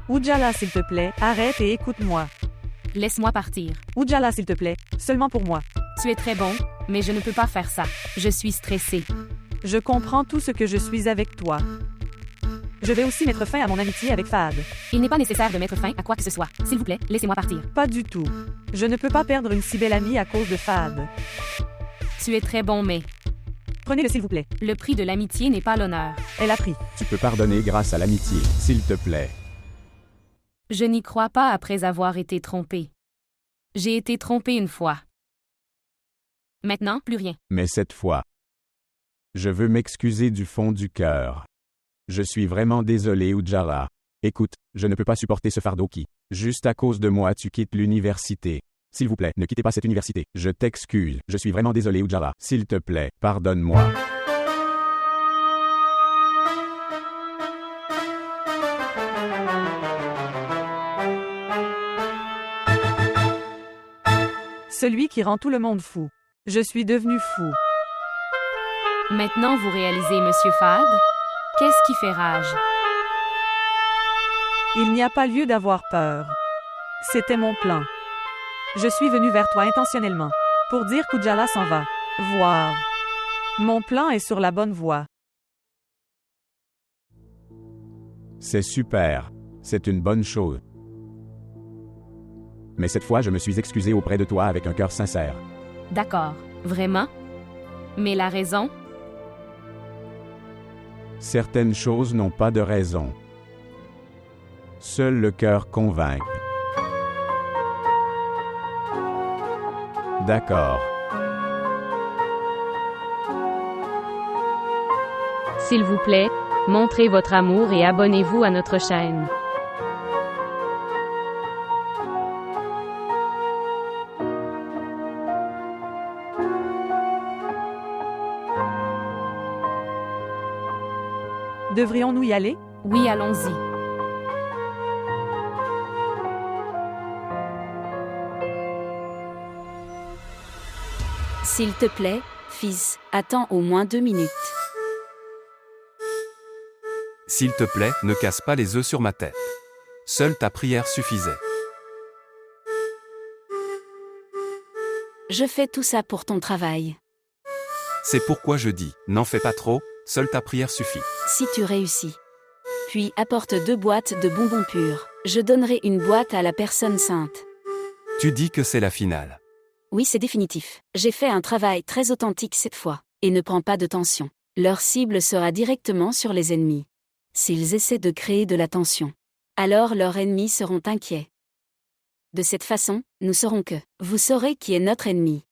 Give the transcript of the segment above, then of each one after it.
Ujala, s'il te plaît, arrête et écoute-moi. Laisse-moi partir. Ujala, s'il te plaît, seulement pour moi. Tu es très bon, mais je ne peux pas faire ça. Je suis stressée. Je comprends tout ce que je suis avec toi. Je vais aussi mettre fin à mon amitié avec Fahad. Il n'est pas nécessaire de mettre fin à quoi que ce soit. S'il vous plaît, laissez-moi partir. Pas du tout. Je ne peux pas perdre une si belle amie à cause de Fahad. Tu es très bon, mais Prenez-le s'il vous plaît. le prix de l'amitié n'est pas l'honneur. Elle a pris. Tu peux pardonner grâce à l'amitié, s'il te plaît. Je n'y crois pas après avoir été trompée. J'ai été trompée une fois. Maintenant, plus rien. Mais cette fois, je veux m'excuser du fond du cœur. Je suis vraiment désolé, Ujala. Écoute, je ne peux pas supporter ce fardeau qui, juste à cause de moi, tu quittes l'université. S'il vous plaît, ne quittez pas cette université. Je t'excuse. Je suis vraiment désolé, Ujala. S'il te plaît, pardonne-moi. Celui qui rend tout le monde fou. Je suis devenu fou. Maintenant, vous réalisez, Monsieur Fahad? Qu'est-ce qui fait rage? Il n'y a pas lieu d'avoir peur. C'était mon plan. Je suis venu vers toi intentionnellement. Pour dire qu'Ujala s'en va. Voir. Mon plan est sur la bonne voie. C'est super. C'est une bonne chose. Mais cette fois, je me suis excusé auprès de toi avec un cœur sincère. D'accord. Vraiment? Mais la raison? Certaines choses n'ont pas de raison. Seul le cœur convainc. D'accord. S'il vous plaît, montrez votre amour et abonnez-vous à notre chaîne. Devrions-nous y aller? Oui, allons-y. S'il te plaît, fils, attends au moins 2 minutes. S'il te plaît, ne casse pas les œufs sur ma tête. Seule ta prière suffisait. Je fais tout ça pour ton travail. C'est pourquoi je dis, n'en fais pas trop, seule ta prière suffit. Si tu réussis. Puis apporte 2 boîtes de bonbons purs. Je donnerai une boîte à la personne sainte. Tu dis que c'est la finale. Oui, c'est définitif. J'ai fait un travail très authentique cette fois. Et ne prends pas de tension. Leur cible sera directement sur les ennemis. S'ils essaient de créer de la tension, alors leurs ennemis seront inquiets. De cette façon, nous saurons que vous saurez qui est notre ennemi.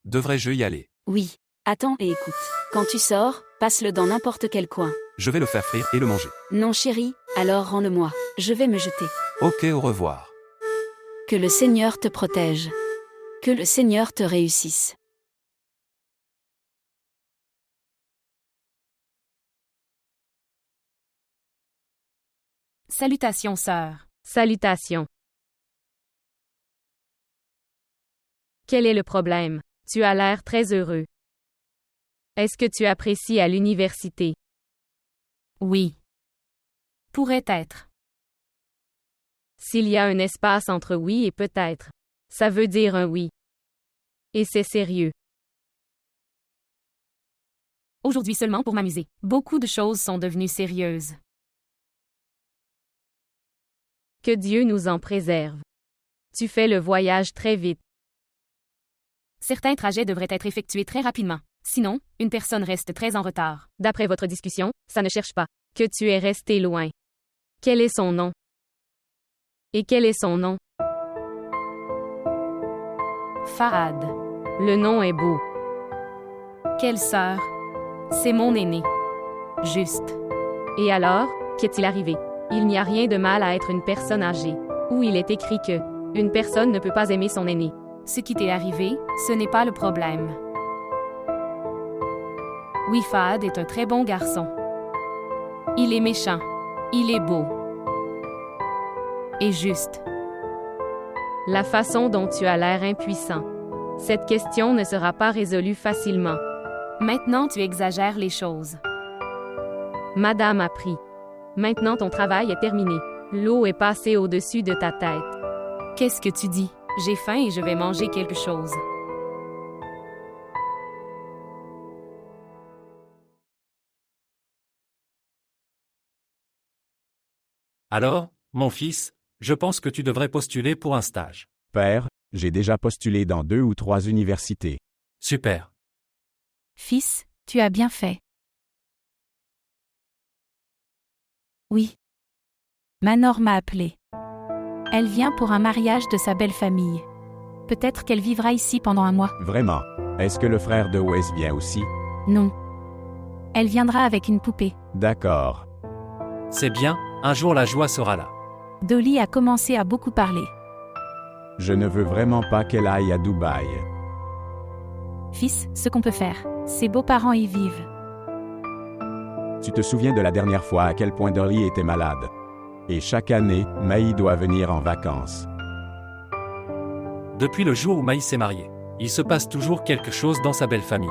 Devrais-je y aller? Oui. Attends et écoute. Quand tu sors, passe-le dans n'importe quel coin. Je vais le faire frire et le manger. Non chérie, alors rends-le-moi. Je vais me jeter. Ok, au revoir. Que le Seigneur te protège. Que le Seigneur te réussisse. Salutations, sœur. Salutations. Quel est le problème? Tu as l'air très heureux. Est-ce que tu apprécies à l'université? Oui. Pourrait être. S'il y a un espace entre oui et peut-être, ça veut dire un oui. Et c'est sérieux. Aujourd'hui seulement pour m'amuser. Beaucoup de choses sont devenues sérieuses. Que Dieu nous en préserve. Tu fais le voyage très vite. Certains trajets devraient être effectués très rapidement. Sinon, une personne reste très en retard. D'après votre discussion, ça ne cherche pas. Que tu es resté loin. Quel est son nom? Et quel est son nom? Fahad. Le nom est beau. Quelle sœur? C'est mon aîné. Juste. Et alors, qu'est-il arrivé? Il n'y a rien de mal à être une personne âgée. Où il est écrit que une personne ne peut pas aimer son aîné. Ce qui t'est arrivé, ce n'est pas le problème. Oui, Fahad est un très bon garçon. Il est méchant. Il est beau. Et juste. La façon dont tu as l'air impuissant. Cette question ne sera pas résolue facilement. Maintenant, tu exagères les choses. Madame a pris. Maintenant ton travail est terminé. L'eau est passée au-dessus de ta tête. Qu'est-ce que tu dis? J'ai faim et je vais manger quelque chose. Alors, mon fils, je pense que tu devrais postuler pour un stage. Père, j'ai déjà postulé dans 2 ou 3 universités. Super. Fils, tu as bien fait. Oui. Manor m'a appelé. Elle vient pour un mariage de sa belle famille. Peut-être qu'elle vivra ici pendant un mois. Vraiment. Est-ce que le frère de Wes vient aussi? Non. Elle viendra avec une poupée. D'accord. C'est bien, un jour la joie sera là. Dolly a commencé à beaucoup parler. Je ne veux vraiment pas qu'elle aille à Dubaï. Fils, ce qu'on peut faire. Ses beaux-parents y vivent. Tu te souviens de la dernière fois à quel point Dolly était malade? Et chaque année, Maï doit venir en vacances. Depuis le jour où Maïs s'est marié, il se passe toujours quelque chose dans sa belle famille.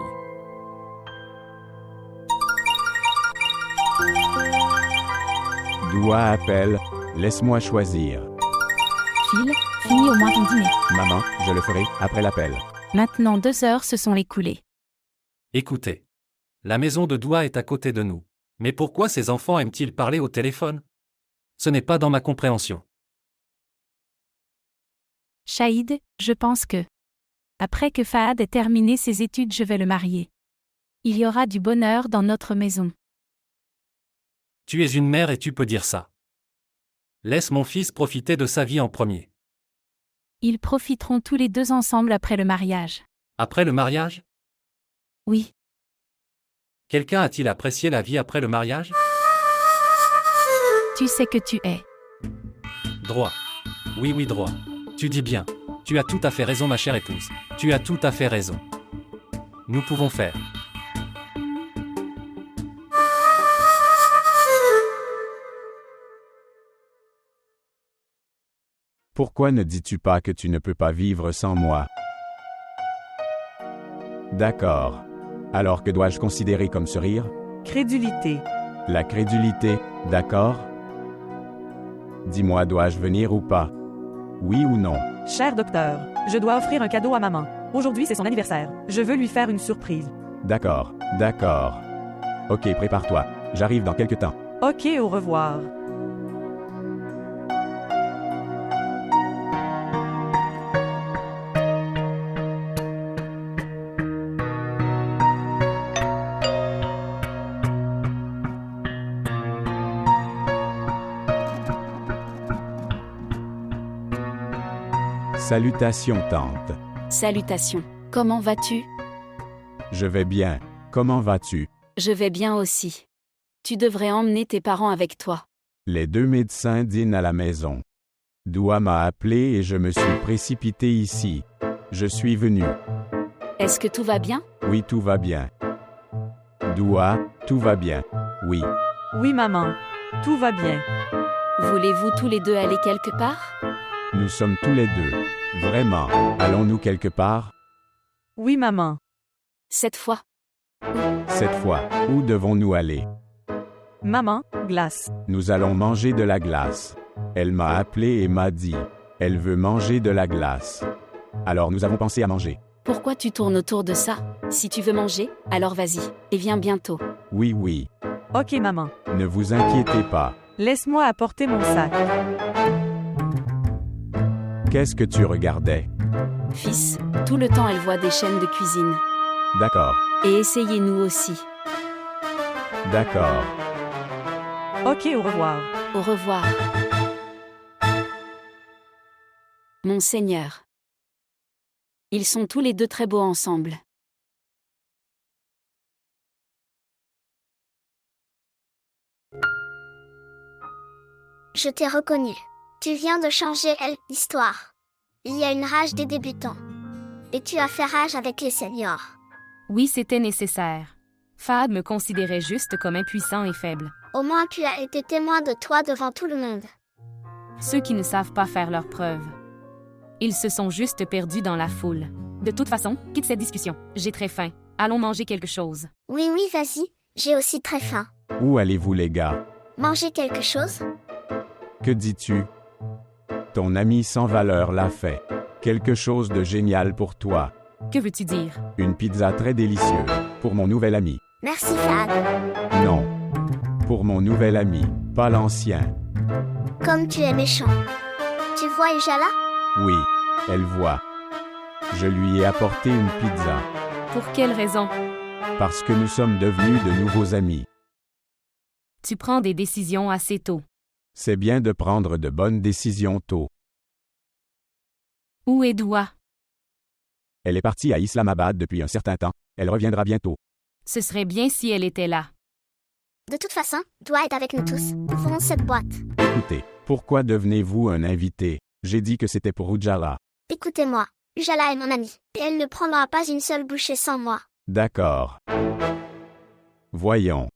Doua appelle, laisse-moi choisir. Phil, finis au moins ton dîner. Maman, je le ferai après l'appel. Maintenant 2 heures se sont écoulées. Écoutez. La maison de Doua est à côté de nous. Mais pourquoi ces enfants aiment-ils parler au téléphone? Ce n'est pas dans ma compréhension. Shahid, je pense que... Après que Fahad ait terminé ses études, je vais le marier. Il y aura du bonheur dans notre maison. Tu es une mère et tu peux dire ça. Laisse mon fils profiter de sa vie en premier. Ils profiteront tous les 2 ensemble après le mariage. Après le mariage? Oui. Quelqu'un a-t-il apprécié la vie après le mariage? Tu sais que tu es. Droit. Oui, droit. Tu dis bien. Tu as tout à fait raison, ma chère épouse. Tu as tout à fait raison. Nous pouvons faire. Pourquoi ne dis-tu pas que tu ne peux pas vivre sans moi? D'accord. Alors que dois-je considérer comme ce rire? Crédulité. La crédulité, d'accord? Dis-moi, dois-je venir ou pas? Oui ou non? Cher docteur, je dois offrir un cadeau à maman. Aujourd'hui, c'est son anniversaire. Je veux lui faire une surprise. D'accord, d'accord. Ok, prépare-toi. J'arrive dans quelque temps. Ok, au revoir. Salutations, tante. Salutations. Comment vas-tu? Je vais bien. Comment vas-tu? Je vais bien aussi. Tu devrais emmener tes parents avec toi. Les 2 médecins dînent à la maison. Doua m'a appelé et je me suis précipité ici. Je suis venu. Est-ce que tout va bien? Oui, tout va bien. Doua, tout va bien. Oui. Oui, maman. Tout va bien. Voulez-vous tous les 2 aller quelque part? Nous sommes tous les 2. Vraiment. Allons-nous quelque part? Oui, maman. Cette fois. Cette fois, où devons-nous aller? Maman, glace. Nous allons manger de la glace. Elle m'a appelé et m'a dit. Elle veut manger de la glace. Alors nous avons pensé à manger. Pourquoi tu tournes autour de ça? Si tu veux manger, alors vas-y. Et viens bientôt. Oui. Ok, maman. Ne vous inquiétez pas. Laisse-moi apporter mon sac. Qu'est-ce que tu regardais? Fils, tout le temps elle voit des chaînes de cuisine. D'accord. Et essayez-nous aussi. D'accord. Ok, au revoir. Au revoir. Mon Seigneur. Ils sont tous les 2 très beaux ensemble. Je t'ai reconnu. Tu viens de changer l'histoire. Il y a une rage des débutants. Et tu as fait rage avec les seniors. Oui, c'était nécessaire. Fahad me considérait juste comme impuissant et faible. Au moins tu as été témoin de toi devant tout le monde. Ceux qui ne savent pas faire leurs preuves. Ils se sont juste perdus dans la foule. De toute façon, quitte cette discussion. J'ai très faim. Allons manger quelque chose. Oui, vas-y. J'ai aussi très faim. Où allez-vous les gars? Manger quelque chose? Que dis-tu? Ton ami sans valeur l'a fait. Quelque chose de génial pour toi. Que veux-tu dire? Une pizza très délicieuse. Pour mon nouvel ami. Merci, Fahad. Non. Pour mon nouvel ami, pas l'ancien. Comme tu es méchant. Tu vois Ujala? Oui, elle voit. Je lui ai apporté une pizza. Pour quelle raison? Parce que nous sommes devenus de nouveaux amis. Tu prends des décisions assez tôt. C'est bien de prendre de bonnes décisions tôt. Où est Doua? Elle est partie à Islamabad depuis un certain temps. Elle reviendra bientôt. Ce serait bien si elle était là. De toute façon, Doua est avec nous tous. Nous ferons cette boîte. Écoutez, pourquoi devenez-vous un invité? J'ai dit que c'était pour Ujala. Écoutez-moi. Ujala est mon amie. Et elle ne prendra pas une seule bouchée sans moi. D'accord. Voyons.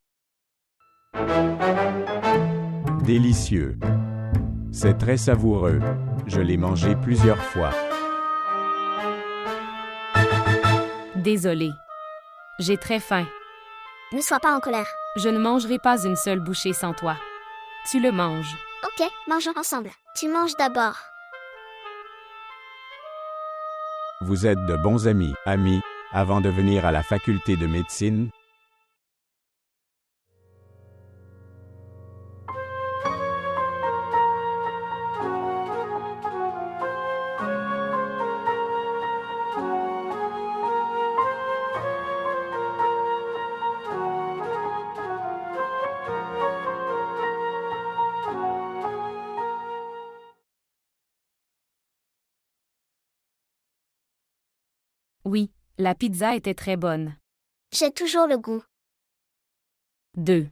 Délicieux. C'est très savoureux. Je l'ai mangé plusieurs fois. Désolée. J'ai très faim. Ne sois pas en colère. Je ne mangerai pas une seule bouchée sans toi. Tu le manges. Ok, mangeons ensemble. Tu manges d'abord. Vous êtes de bons amis, avant de venir à la faculté de médecine? Oui, la pizza était très bonne. J'ai toujours le goût. 2.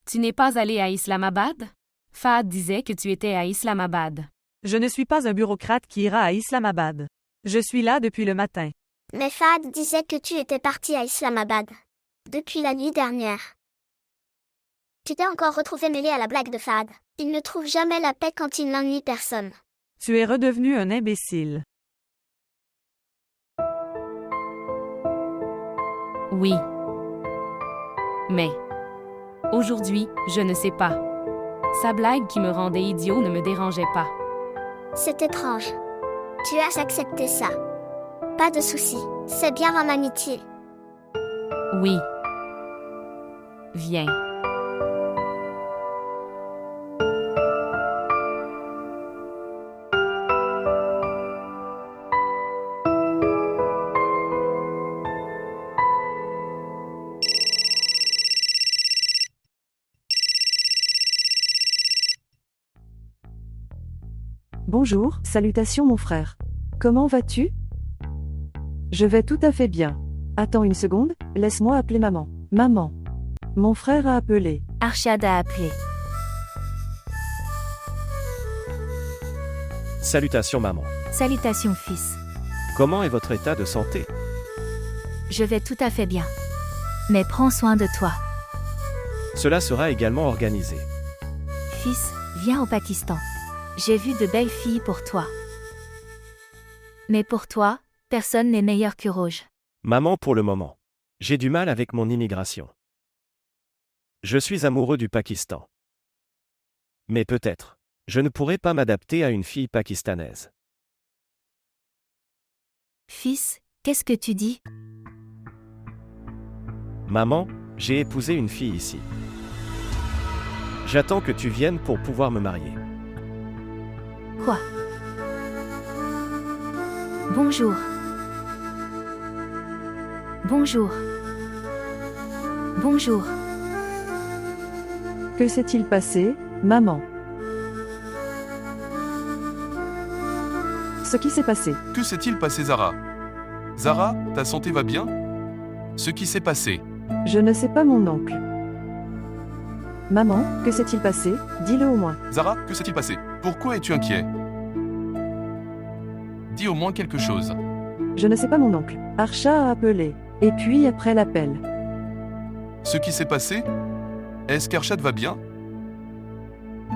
Tu n'es pas allé à Islamabad? Fahad disait que tu étais à Islamabad. Je ne suis pas un bureaucrate qui ira à Islamabad. Je suis là depuis le matin. Mais Fahad disait que tu étais parti à Islamabad. Depuis la nuit dernière. Tu t'es encore retrouvé mêlé à la blague de Fahad. Il ne trouve jamais la paix quand il n'ennuie personne. Tu es redevenu un imbécile. Oui. Mais aujourd'hui, je ne sais pas. Sa blague qui me rendait idiot ne me dérangeait pas. C'est étrange. Tu as accepté ça. Pas de souci. C'est bien en amitié. Oui. Viens. Bonjour, salutations mon frère. Comment vas-tu? Je vais tout à fait bien. Attends une seconde, laisse-moi appeler maman. Maman. Mon frère a appelé. Arshad a appelé. Salutations maman. Salutations fils. Comment est votre état de santé? Je vais tout à fait bien. Mais prends soin de toi. Cela sera également organisé. Fils, viens au Pakistan. J'ai vu de belles filles pour toi. Mais pour toi, personne n'est meilleur que Rouge. Maman pour le moment. J'ai du mal avec mon immigration. Je suis amoureux du Pakistan. Mais peut-être, je ne pourrai pas m'adapter à une fille pakistanaise. Fils, qu'est-ce que tu dis? Maman, j'ai épousé une fille ici. J'attends que tu viennes pour pouvoir me marier. Quoi? Bonjour. Bonjour. Bonjour. Que s'est-il passé, maman? Ce qui s'est passé. Que s'est-il passé, Zara? Zara, ta santé va bien? Ce qui s'est passé. Je ne sais pas mon oncle. Maman, que s'est-il passé? Dis-le au moins. Zara, que s'est-il passé? Pourquoi es-tu inquiet? Dis au moins quelque chose. Je ne sais pas mon oncle. Archa a appelé. Et puis après l'appel. Ce qui s'est passé? Est-ce qu'Arshad va bien?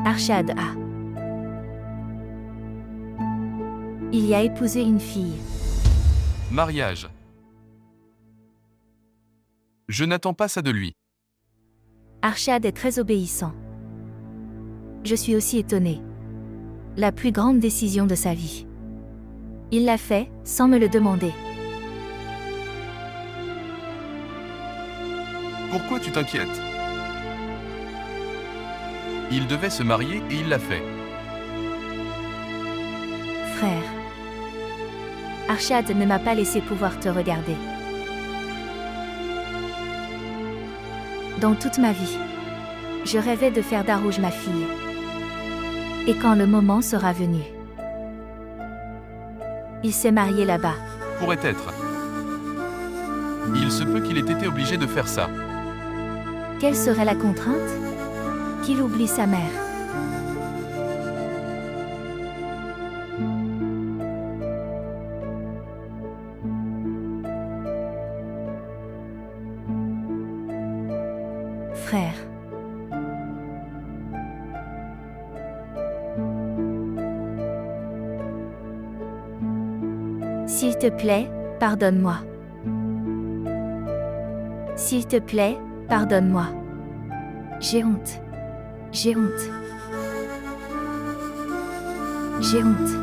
Arshad a. Il y a épousé une fille. Mariage. Je n'attends pas ça de lui. Arshad est très obéissant. Je suis aussi étonnée. La plus grande décision de sa vie. Il l'a fait, sans me le demander. Pourquoi tu t'inquiètes? Il devait se marier et il l'a fait. Frère. Arshad ne m'a pas laissé pouvoir te regarder. Dans toute ma vie, je rêvais de faire d'Arouj ma fille. Et quand le moment sera venu, il s'est marié là-bas. Pourrait être. Il se peut qu'il ait été obligé de faire ça. Quelle serait la contrainte? Qu'il oublie sa mère. Frère. S'il te plaît, pardonne-moi. S'il te plaît, pardonne-moi. J'ai honte. J'ai honte. J'ai honte.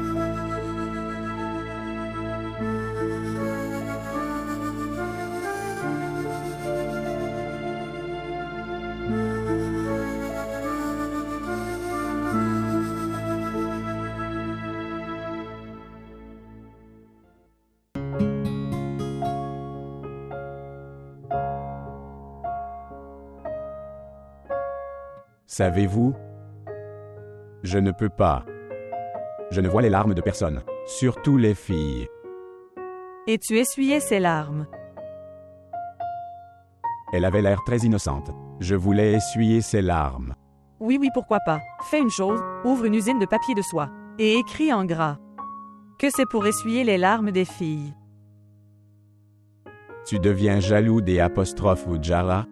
Savez-vous? Je ne peux pas. Je ne vois les larmes de personne, surtout les filles. Et tu essuyais ses larmes. Elle avait l'air très innocente. Je voulais essuyer ses larmes. Oui, pourquoi pas. Fais une chose, ouvre une usine de papier de soie. Et écris en gras que c'est pour essuyer les larmes des filles. Tu deviens jaloux des apostrophes ou Jara?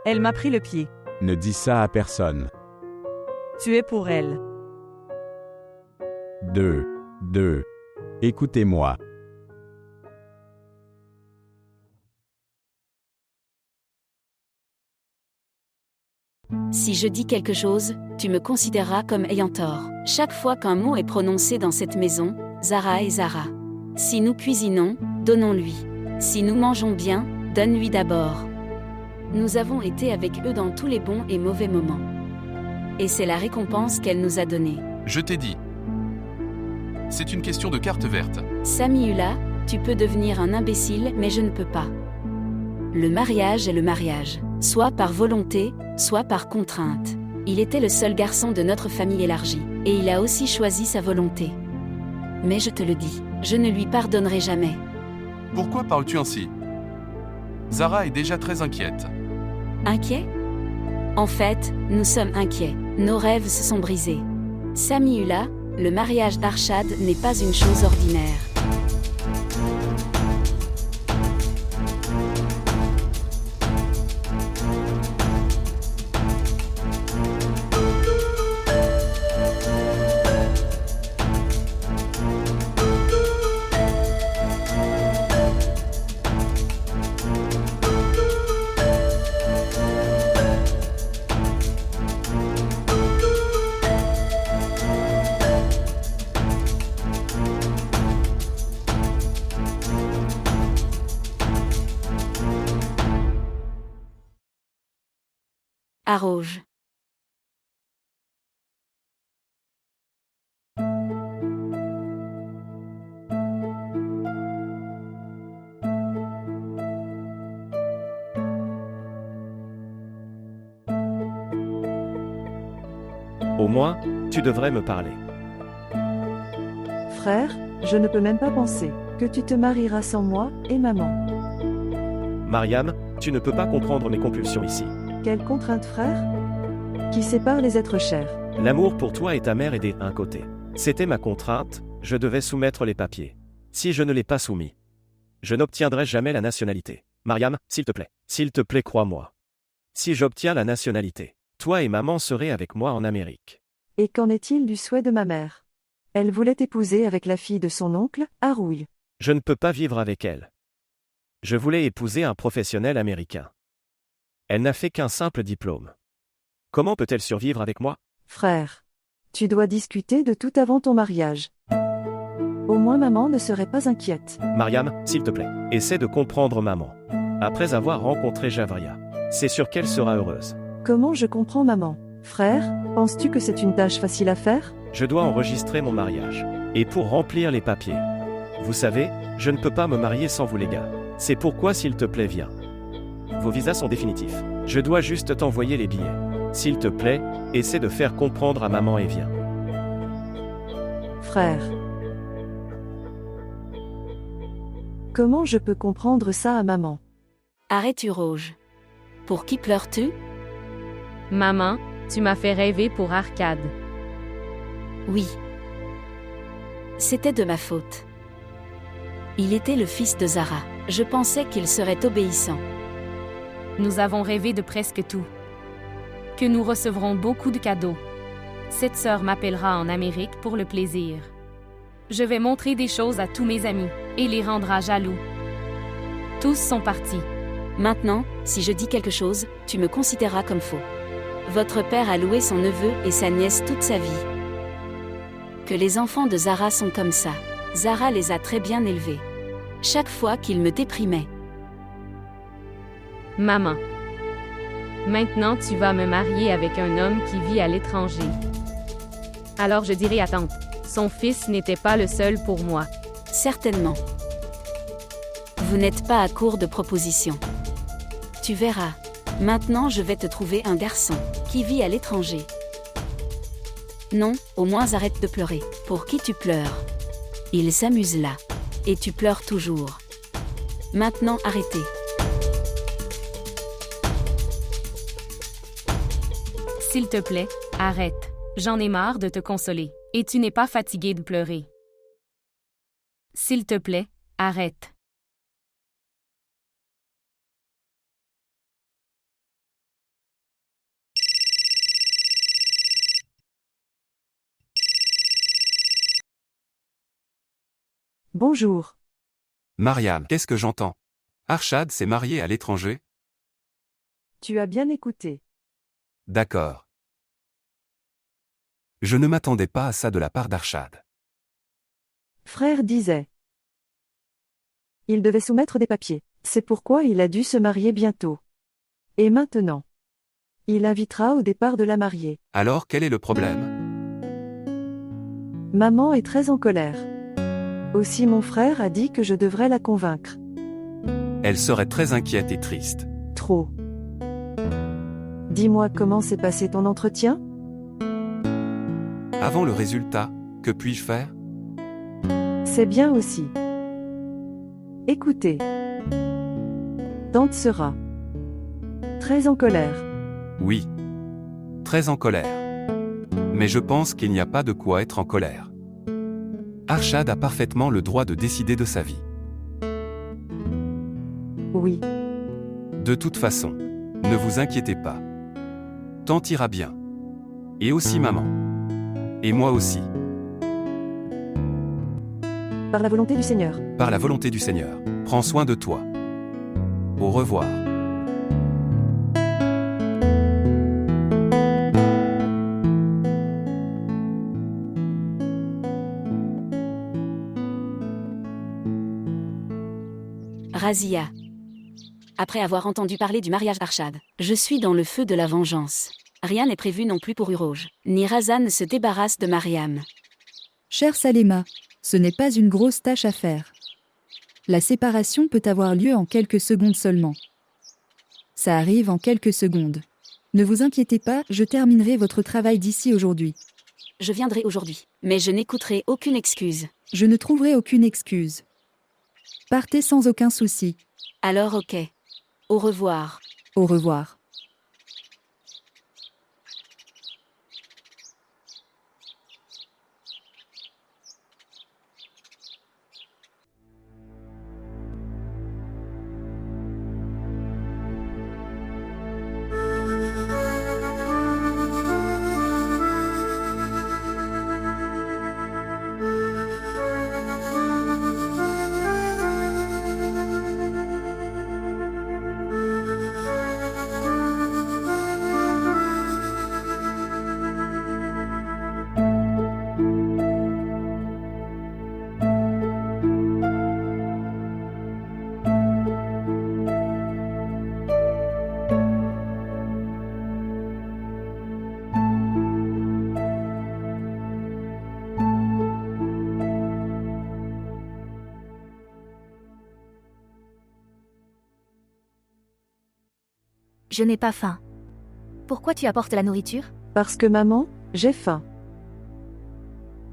Elle m'a pris le pied. Ne dis ça à personne. Tu es pour elle. 2. Écoutez-moi. Si je dis quelque chose, tu me considéreras comme ayant tort. Chaque fois qu'un mot est prononcé dans cette maison, Zara est Zara. Si nous cuisinons, donnons-lui. Si nous mangeons bien, donne-lui d'abord. Nous avons été avec eux dans tous les bons et mauvais moments. Et c'est la récompense qu'elle nous a donnée. Je t'ai dit. C'est une question de carte verte. Samiula, tu peux devenir un imbécile, mais je ne peux pas. Le mariage est le mariage, soit par volonté, soit par contrainte. Il était le seul garçon de notre famille élargie, et il a aussi choisi sa volonté. Mais je te le dis, je ne lui pardonnerai jamais. Pourquoi parles-tu ainsi? Zara est déjà très inquiète. Inquiet? En fait, nous sommes inquiets. Nos rêves se sont brisés. Samiula, le mariage d'Arshad n'est pas une chose ordinaire. Arouj. Au moins, tu devrais me parler. Frère, je ne peux même pas penser que tu te marieras sans moi et maman. Mariam, tu ne peux pas comprendre mes compulsions ici. Quelle contrainte, frère? Qui sépare les êtres chers. L'amour pour toi et ta mère est d'un côté. C'était ma contrainte, je devais soumettre les papiers. Si je ne l'ai pas soumis, je n'obtiendrai jamais la nationalité. Mariam, s'il te plaît, crois-moi. Si j'obtiens la nationalité, toi et maman serez avec moi en Amérique. Et qu'en est-il du souhait de ma mère? Elle voulait t'épouser avec la fille de son oncle, Harouil. Je ne peux pas vivre avec elle. Je voulais épouser un professionnel américain. Elle n'a fait qu'un simple diplôme. Comment peut-elle survivre avec moi? Frère. Tu dois discuter de tout avant ton mariage. Au moins maman ne serait pas inquiète. Mariam, s'il te plaît, essaie de comprendre maman. Après avoir rencontré Javria, c'est sûr qu'elle sera heureuse. Comment je comprends maman? Frère, penses-tu que c'est une tâche facile à faire? Je dois enregistrer mon mariage. Et pour remplir les papiers. Vous savez, je ne peux pas me marier sans vous les gars. C'est pourquoi s'il te plaît viens. Vos visas sont définitifs. Je dois juste t'envoyer les billets. S'il te plaît, essaie de faire comprendre à maman et viens. Frère. Comment je peux comprendre ça à maman? Arrête Urouge. Pour qui pleures-tu? Maman, tu m'as fait rêver pour Arcade. Oui. C'était de ma faute. Il était le fils de Zara. Je pensais qu'il serait obéissant. Nous avons rêvé de presque tout. Que nous recevrons beaucoup de cadeaux. Cette sœur m'appellera en Amérique pour le plaisir. Je vais montrer des choses à tous mes amis et les rendra jaloux. Tous sont partis. Maintenant, si je dis quelque chose, tu me considéreras comme faux. Votre père a loué son neveu et sa nièce toute sa vie. Que les enfants de Zara sont comme ça. Zara les a très bien élevés. Chaque fois qu'il me déprimait. Maman. Maintenant tu vas me marier avec un homme qui vit à l'étranger. Alors je dirai à tante, son fils n'était pas le seul pour moi. Certainement. Vous n'êtes pas à court de propositions. Tu verras. Maintenant je vais te trouver un garçon qui vit à l'étranger. Non, au moins arrête de pleurer. Pour qui tu pleures? Il s'amuse là. Et tu pleures toujours. Maintenant arrêtez. S'il te plaît, arrête. J'en ai marre de te consoler. Et tu n'es pas fatigué de pleurer. S'il te plaît, arrête. Bonjour. Mariam, qu'est-ce que j'entends? Arshad s'est marié à l'étranger? Tu as bien écouté. D'accord. Je ne m'attendais pas à ça de la part d'Arshad. Frère disait. Il devait soumettre des papiers. C'est pourquoi il a dû se marier bientôt. Et maintenant? Il invitera au départ de la mariée. Alors quel est le problème? Maman est très en colère. Aussi mon frère a dit que je devrais la convaincre. Elle serait très inquiète et triste. Trop. Dis-moi comment s'est passé ton entretien? Avant le résultat, que puis-je faire? C'est bien aussi. Écoutez. Tante sera très en colère. Oui. Très en colère. Mais je pense qu'il n'y a pas de quoi être en colère. Arshad a parfaitement le droit de décider de sa vie. Oui. De toute façon, ne vous inquiétez pas. Tante ira bien. Et aussi maman. Et moi aussi. Par la volonté du Seigneur. Par la volonté du Seigneur. Prends soin de toi. Au revoir. Razia. Après avoir entendu parler du mariage d'Arshad, je suis dans le feu de la vengeance. Rien n'est prévu non plus pour Urouge. Ni Razan ne se débarrasse de Mariam. Chère Salema, ce n'est pas une grosse tâche à faire. La séparation peut avoir lieu en quelques secondes seulement. Ça arrive en quelques secondes. Ne vous inquiétez pas, je terminerai votre travail d'ici aujourd'hui. Je viendrai aujourd'hui, mais je n'écouterai aucune excuse. Je ne trouverai aucune excuse. Partez sans aucun souci. Alors ok. Au revoir. Au revoir. Je n'ai pas faim. Pourquoi tu apportes la nourriture? Parce que maman, j'ai faim.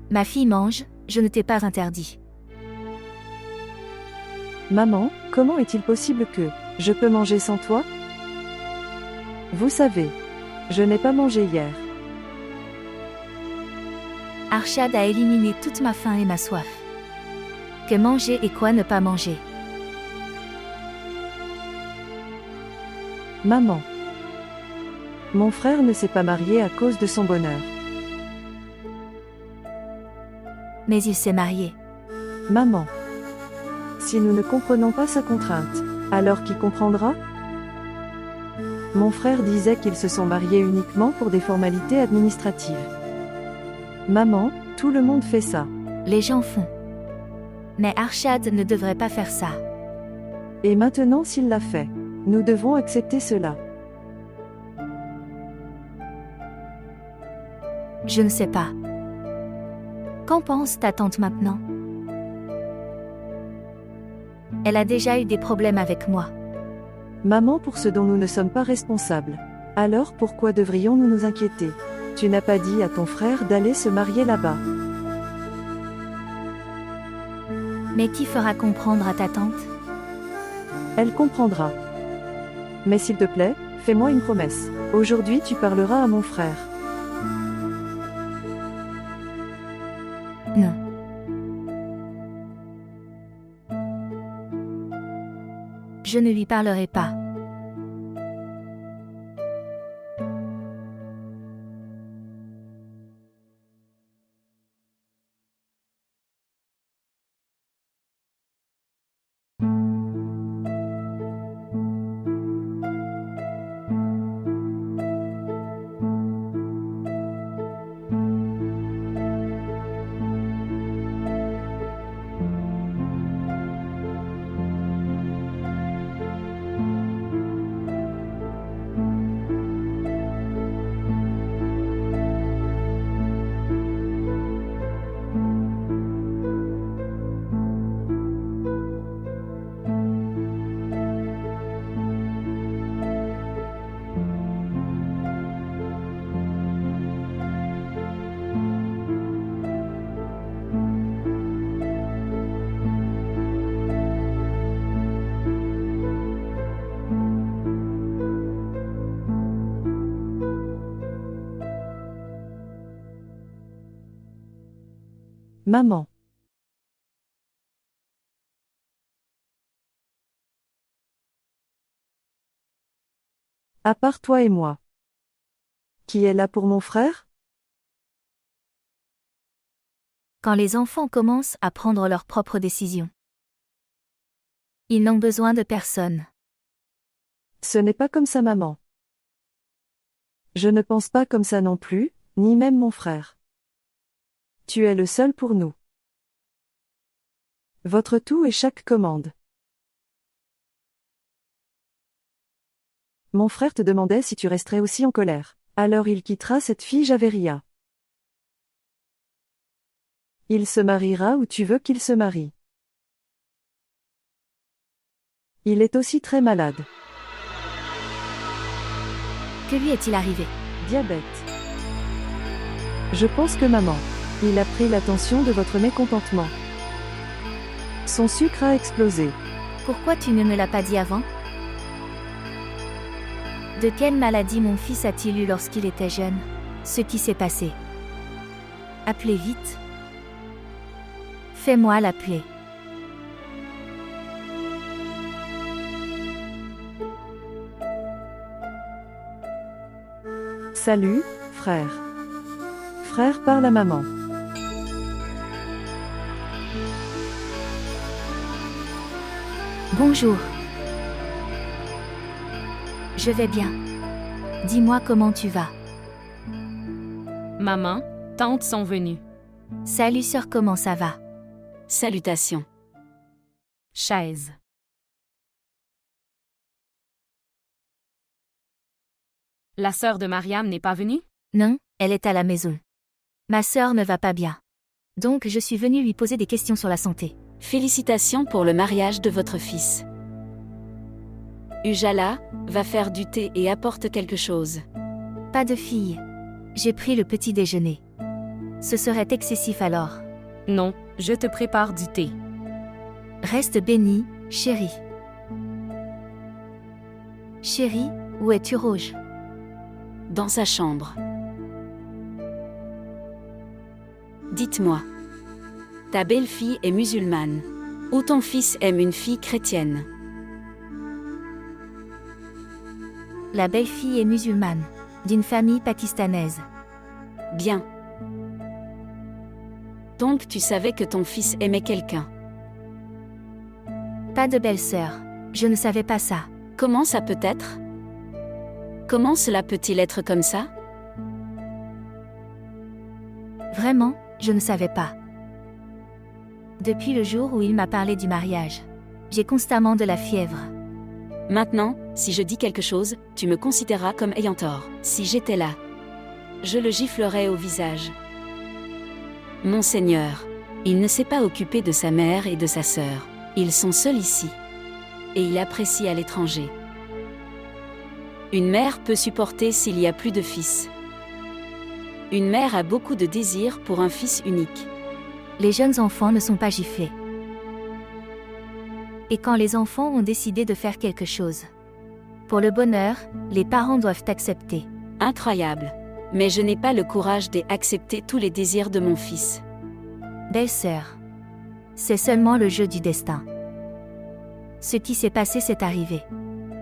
Ma fille mange, je ne t'ai pas interdit. Maman, comment est-il possible que je peux manger sans toi? Vous savez, je n'ai pas mangé hier. Arshad a éliminé toute ma faim et ma soif. Que manger et quoi ne pas manger? Maman. Mon frère ne s'est pas marié à cause de son bonheur. Mais il s'est marié. Maman. Si nous ne comprenons pas sa contrainte, alors qui comprendra? Mon frère disait qu'ils se sont mariés uniquement pour des formalités administratives. Maman, tout le monde fait ça. Les gens font. Mais Arshad ne devrait pas faire ça. Et maintenant s'il l'a fait, nous devons accepter cela. Je ne sais pas. Qu'en pense ta tante maintenant? Elle a déjà eu des problèmes avec moi. Maman, pour ce dont nous ne sommes pas responsables. Alors pourquoi devrions-nous nous inquiéter? Tu n'as pas dit à ton frère d'aller se marier là-bas. Mais qui fera comprendre à ta tante? Elle comprendra. Mais s'il te plaît, fais-moi une promesse. Aujourd'hui tu parleras à mon frère. Non. Je ne lui parlerai pas. Maman. À part toi et moi. Qui est là pour mon frère? Quand les enfants commencent à prendre leurs propres décisions. Ils n'ont besoin de personne. Ce n'est pas comme ça, maman. Je ne pense pas comme ça non plus, ni même mon frère. Tu es le seul pour nous. Votre tout et chaque commande. Mon frère te demandait si tu resterais aussi en colère. Alors il quittera cette fille Javeria. Il se mariera où tu veux qu'il se marie. Il est aussi très malade. Que lui est-il arrivé? Diabète. Je pense que maman. Il a pris l'attention de votre mécontentement. Son sucre a explosé. Pourquoi tu ne me l'as pas dit avant? De quelle maladie mon fils a-t-il eu lorsqu'il était jeune? Ce qui s'est passé. Appelez vite. Fais-moi l'appeler. Salut, frère. Frère parle à maman. Bonjour. Je vais bien. Dis-moi comment tu vas. Maman, tantes sont venues. Salut sœur, comment ça va? Salutations. Chaise. La sœur de Mariam n'est pas venue? Non, elle est à la maison. Ma sœur ne va pas bien. Donc je suis venue lui poser des questions sur la santé. Félicitations pour le mariage de votre fils. Ujala, va faire du thé et apporte quelque chose. Pas de fille. J'ai pris le petit déjeuner. Ce serait excessif alors. Non, je te prépare du thé. Reste béni, chérie. Chérie, où es-tu, Rouge? Dans sa chambre. Dites-moi. Ta belle-fille est musulmane. Ou ton fils aime une fille chrétienne? La belle-fille est musulmane, d'une famille pakistanaise. Bien. Donc tu savais que ton fils aimait quelqu'un? Pas de belle-sœur. Je ne savais pas ça. Comment ça peut être? Comment cela peut-il être comme ça? Vraiment, je ne savais pas. Depuis le jour où il m'a parlé du mariage, j'ai constamment de la fièvre. Maintenant, si je dis quelque chose, tu me considéreras comme ayant tort. Si j'étais là, je le giflerais au visage. Monseigneur, il ne s'est pas occupé de sa mère et de sa sœur. Ils sont seuls ici. Et il apprécie à l'étranger. Une mère peut supporter s'il y a plus de fils. Une mère a beaucoup de désir pour un fils unique. Les jeunes enfants ne sont pas giflés. Et quand les enfants ont décidé de faire quelque chose, pour le bonheur, les parents doivent accepter. Incroyable. Mais je n'ai pas le courage d'accepter tous les désirs de mon fils. Belle-sœur, c'est seulement le jeu du destin. Ce qui s'est passé s'est arrivé.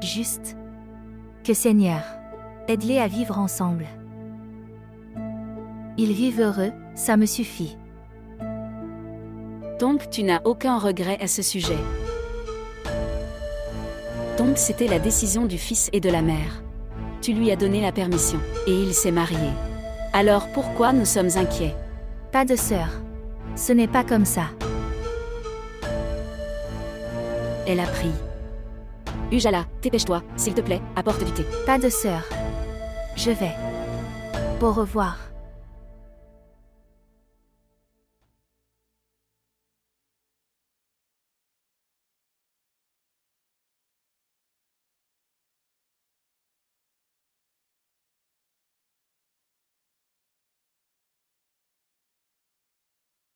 Juste. Que Seigneur, aide-les à vivre ensemble. Ils vivent heureux, ça me suffit. Donc tu n'as aucun regret à ce sujet. Donc c'était la décision du fils et de la mère. Tu lui as donné la permission, et il s'est marié. Alors pourquoi nous sommes inquiets? Pas de sœur. Ce n'est pas comme ça. Elle a pris. Ujala, dépêche-toi, s'il te plaît, apporte du thé. Pas de sœur. Je vais. Au revoir.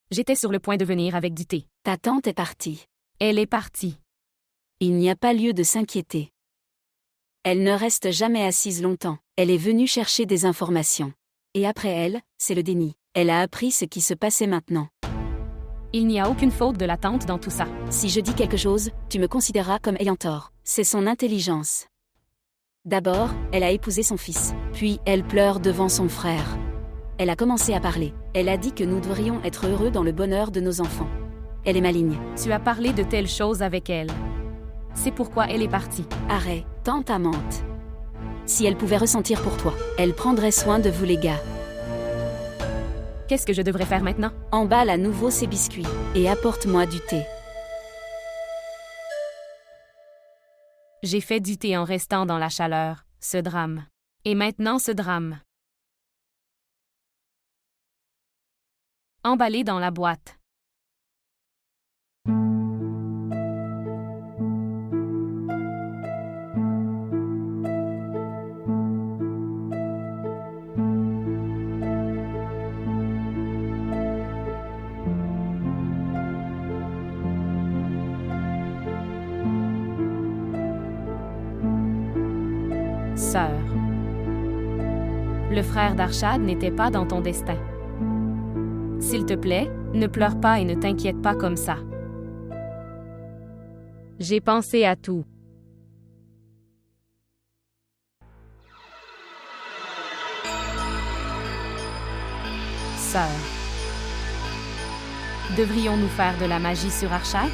J'étais sur le point de venir avec du thé. Ta tante est partie. Elle est partie. Il n'y a pas lieu de s'inquiéter. Elle ne reste jamais assise longtemps. Elle est venue chercher des informations. Et après elle, c'est le déni. Elle a appris ce qui se passait maintenant. Il n'y a aucune faute de la tante dans tout ça. Si je dis quelque chose, tu me considéreras comme ayant tort. C'est son intelligence. D'abord, elle a épousé son fils. Puis, elle pleure devant son frère. Elle a commencé à parler. Elle a dit que nous devrions être heureux dans le bonheur de nos enfants. Elle est maligne. Tu as parlé de telles choses avec elle. C'est pourquoi elle est partie. Arrête, tante amante. Si elle pouvait ressentir pour toi, elle prendrait soin de vous les gars. Qu'est-ce que je devrais faire maintenant? Emballe à nouveau ces biscuits et apporte-moi du thé. J'ai fait du thé en restant dans la chaleur. Ce drame. Et maintenant ce drame. Emballé dans la boîte. Sœur. Le frère d'Arshad n'était pas dans ton destin. S'il te plaît, ne pleure pas et ne t'inquiète pas comme ça. J'ai pensé à tout. Sœur. Devrions-nous faire de la magie sur Arshad?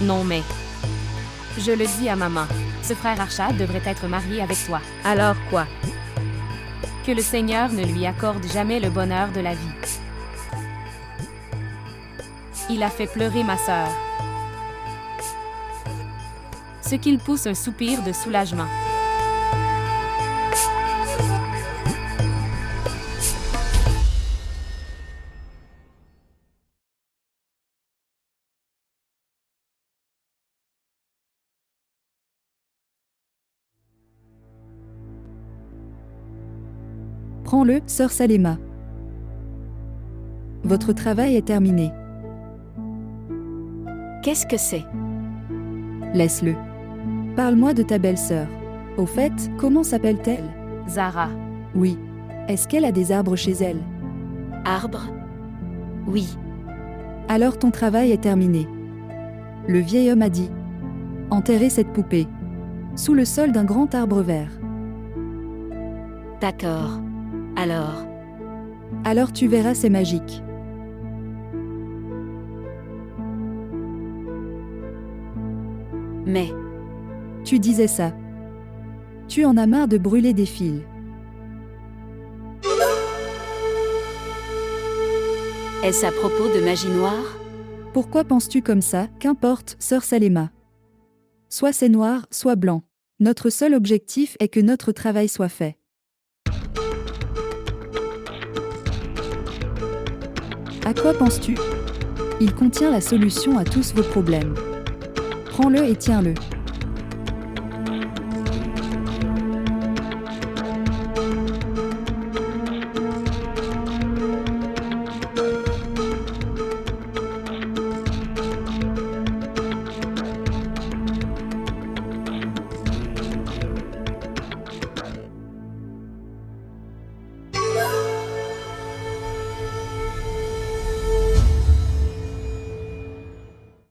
Non mais. Je le dis à maman, ce frère Arshad devrait être marié avec toi. Alors quoi? Que le Seigneur ne lui accorde jamais le bonheur de la vie. Il a fait pleurer ma sœur. Ce qu'il pousse un soupir de soulagement. Prends-le, sœur Salema. Votre travail est terminé. Qu'est-ce que c'est? Laisse-le. Parle-moi de ta belle-sœur. Au fait, comment s'appelle-t-elle? Zara. Oui. Est-ce qu'elle a des arbres chez elle? Arbre? Oui. Alors ton travail est terminé. Le vieil homme a dit. Enterrez cette poupée. Sous le sol d'un grand arbre vert. D'accord. Alors tu verras, c'est magique. Mais... Tu disais ça. Tu en as marre de brûler des fils. Est-ce à propos de magie noire? Pourquoi penses-tu comme ça? Qu'importe, sœur Salema. Soit c'est noir, soit blanc. Notre seul objectif est que notre travail soit fait. À quoi penses-tu? Il contient la solution à tous vos problèmes. Prends-le et tiens-le.